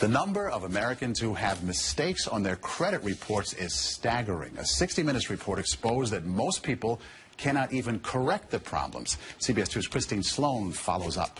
The number of Americans who have mistakes on their credit reports is staggering. A 60 Minutes report exposed that most people cannot even correct the problems. CBS 2's Christine Sloan follows up.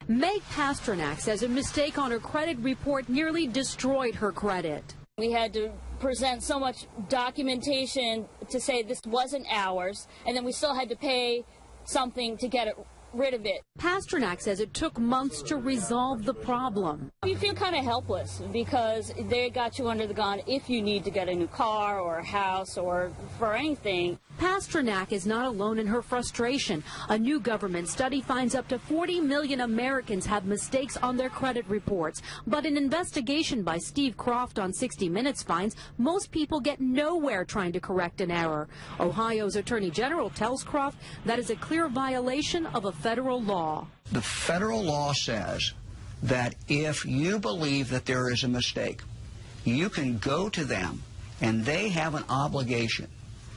Meg Pasternak says a mistake on her credit report nearly destroyed her credit. We had to present so much documentation to say this wasn't ours, and then we still had to pay something to get rid of it. Pasternak says it took months to resolve the problem. You feel kind of helpless because they got you under the gun if you need to get a new car or a house or for anything. Pasternak is not alone in her frustration. A new government study finds up to 40 million Americans have mistakes on their credit reports. But an investigation by Steve Croft on 60 Minutes finds most people get nowhere trying to correct an error. Ohio's Attorney General tells Croft that is a clear violation of a federal law. The federal law says that if you believe that there is a mistake, you can go to them and they have an obligation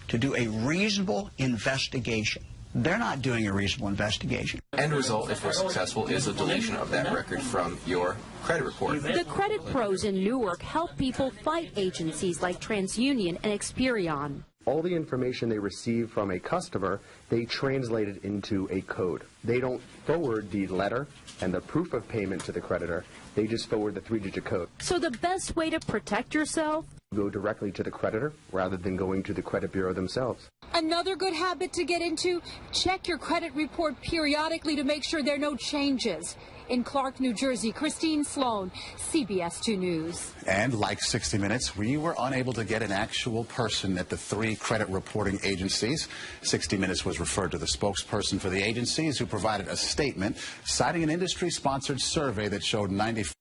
to do a reasonable investigation. They're not doing a reasonable investigation. End result, if we're successful, is a deletion of that record from your credit report. The credit pros in Newark help people fight agencies like TransUnion and Experian. All the information they receive from a customer, they translate it into a code. They don't forward the letter and the proof of payment to the creditor. They just forward the 3-digit code. So the best way to protect yourself? Go directly to the creditor rather than going to the credit bureau themselves. Another good habit to get into, check your credit report periodically to make sure there are no changes. In Clark, New Jersey, Christine Sloan, CBS 2 News. And like 60 Minutes, we were unable to get an actual person at the 3 credit reporting agencies. 60 Minutes was referred to the spokesperson for the agencies, who provided a statement citing an industry-sponsored survey that showed 95